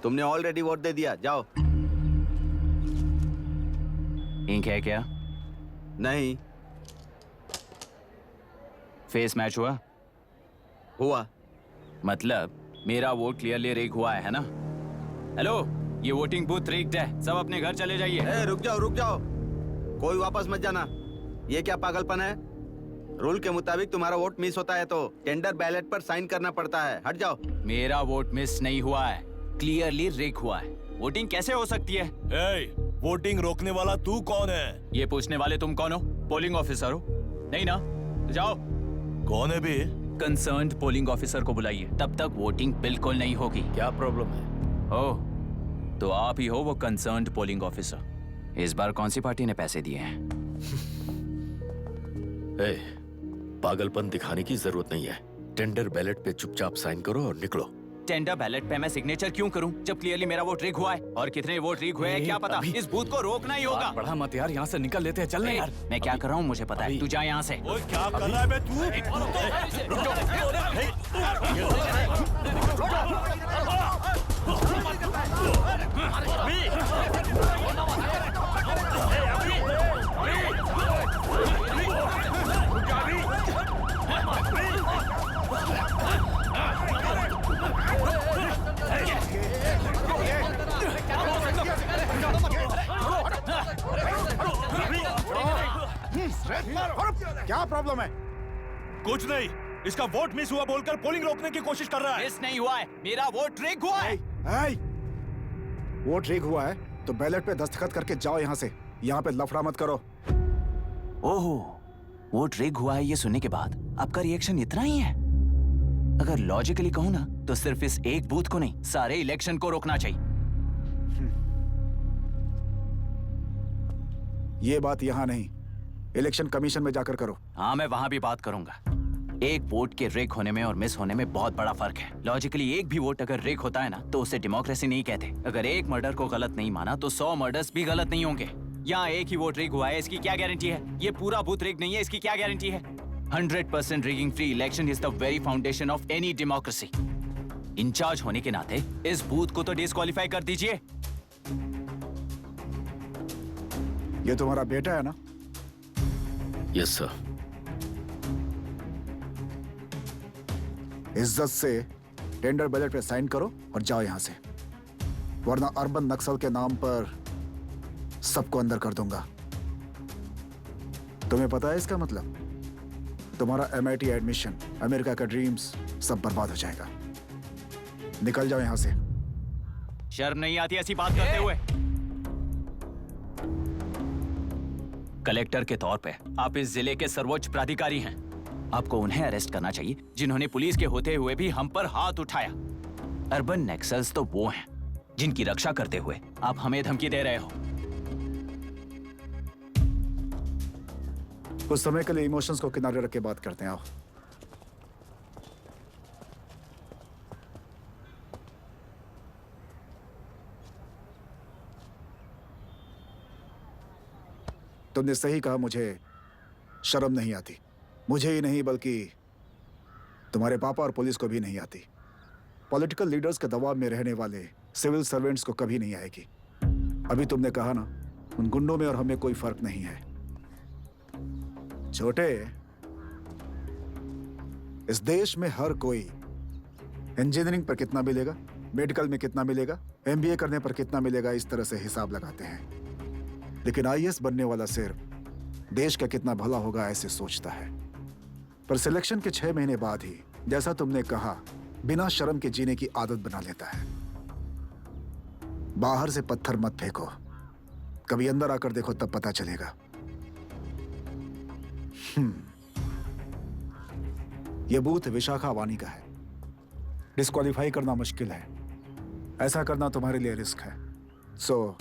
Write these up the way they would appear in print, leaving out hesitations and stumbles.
तुमने already vote दे दिया, जाओ। इंक है क्या? नहीं। फेस मैच हुआ? हुआ। मतलब मेरा वोट क्लियरली रिग हुआ है ना? हेलो, ये वोटिंग बूथ रिग्ड है, सब अपने घर चले जाइए। रुक जाओ, कोई वापस मत जाना। ये क्या पागलपन है? रूल के मुताबिक तुम्हारा वोट मिस होता है तो टेंडर बैलेट पर साइन करना पड़ता है। हट जाओ। मेरा वोट मिस नहीं हुआ है, क्लियरली रिग हुआ है। वोटिंग कैसे हो सकती है? वोटिंग रोकने वाला तू कौन है? ये पूछने वाले तुम कौन हो? पोलिंग ऑफिसर हो? नहीं ना? तो जाओ। कौन है बे? कंसर्न्ड पोलिंग ऑफिसर को बुलाइए, तब तक वोटिंग बिल्कुल नहीं होगी। क्या प्रॉब्लम है? ओह, तो आप ही हो वो कंसर्न्ड पोलिंग ऑफिसर। इस बार कौन सी पार्टी ने पैसे दिए हैं? पागलपन दिखाने की जरूरत नहीं है। टेंडर बैलेट पे चुपचाप साइन करो और निकलो। टेंडर बैलेट पे मैं सिग्नेचर क्यों करूं जब क्लियरली मेरा वोट रिग हुआ है? और कितने वोट रिग हुए हैं क्या पता? इस बूथ को रोकना ही होगा। बढ़ा मत यार, यहाँ से निकल लेते हैं, चल ना यार। मैं क्या कर रहा हूँ मुझे पता है, तू जा यहाँ से। ओए क्या कर रहा है बे तू? क्या प्रॉब्लम है? कुछ नहीं, इसका वोट मिस हुआ बोलकर पोलिंग रोकने की कोशिश कर रहा है। मिस नहीं हुआ है, मेरा वोट रिग हुआ है। वोट रिग हुआ है तो बैलेट पे दस्तखत करके जाओ यहाँ से। यहाँ पे लफड़ा मत करो। ओहो, वोट रिग हुआ है ये सुनने के बाद आपका रिएक्शन इतना ही है? अगर लॉजिकली कहूँ ना तो सिर्फ इस एक बूथ को नहीं, सारे इलेक्शन को रोकना चाहिए। ये बात यहाँ नहीं, इलेक्शन कमीशन में जाकर करो। हाँ, मैं वहां भी बात करूंगा। एक वोट के रिग होने में और मिस होने में बहुत बड़ा फर्क है। लॉजिकली एक भी वोट अगर रिग होता है ना तो उसे डेमोक्रेसी नहीं कहते। अगर एक मर्डर को गलत नहीं माना तो 100 मर्डर्स भी गलत नहीं होंगे। यहाँ एक ही वोट रिग हुआ है, इसकी क्या गारंटी है? ये पूरा बूथ रिग नहीं है, इसकी क्या गारंटी है? 100% rigging free election is the very foundation of any democracy. Incharge होने के नाते इस बूथ को तो डिस्क्वालीफाई कर दीजिए। ये तुम्हारा बेटा है ना? Yes sir. इज्जत से टेंडर बैलेट पे साइन करो और जाओ यहाँ से, वरना अर्बन नक्सल के नाम पर सबको अंदर कर दूंगा। तुम्हें पता है इसका मतलब? तुम्हारा MIT एडमिशन, अमेरिका का ड्रीम्स सब बर्बाद हो जाएगा। निकल जाओ यहाँ से। शर्म नहीं आती ऐसी बात करते हुए? कलेक्टर के तौर पे आप इस जिले के सर्वोच्च प्राधिकारी हैं। आपको उन्हें अरेस्ट करना चाहिए जिन्होंने पुलिस के होते हुए भी हम पर हाथ उठाया। अर्बन नक्सल्स तो वो हैं जिनकी रक्षा करते हुए आप हमें धमकी दे रहे हो। कुछ समय के लिए इमोशंस को किनारे रख के बात करते हैं। आओ। तुमने सही कहा, मुझे शर्म नहीं आती। मुझे ही नहीं बल्कि तुम्हारे पापा और पुलिस को भी नहीं आती। पॉलिटिकल लीडर्स के दबाव में रहने वाले सिविल सर्वेंट्स को कभी नहीं आएगी। अभी तुमने कहा ना, उन गुंडों में और हमें कोई फर्क नहीं है। छोटे, इस देश में हर कोई इंजीनियरिंग पर कितना मिलेगा, मेडिकल में कितना मिलेगा, MBA करने पर कितना मिलेगा, इस तरह से हिसाब लगाते हैं। लेकिन IAS बनने वाला सिर्फ देश का कितना भला होगा ऐसे सोचता है। पर सिलेक्शन के 6 महीने बाद ही, जैसा तुमने कहा, बिना शर्म के जीने की आदत बना लेता है। बाहर से पत्थर मत फेंको, कभी अंदर आकर देखो तब पता चलेगा। यह बूथ विशाखा वानी का है। डिस्क्वालीफाई करना मुश्किल है, ऐसा करना तुम्हारे लिए रिस्क है। सो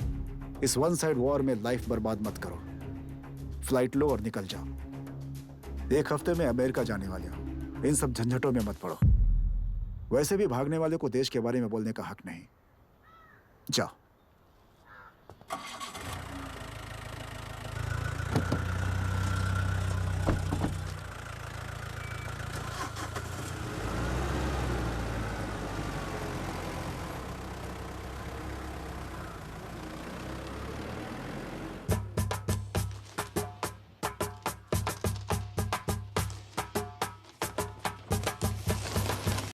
इस वन साइड वॉर में लाइफ बर्बाद मत करो। फ्लाइट लो और निकल जाओ। 1 हफ्ते में अमेरिका जाने वाले हो, इन सब झंझटों में मत पड़ो। वैसे भी भागने वाले को देश के बारे में बोलने का हक नहीं। जाओ।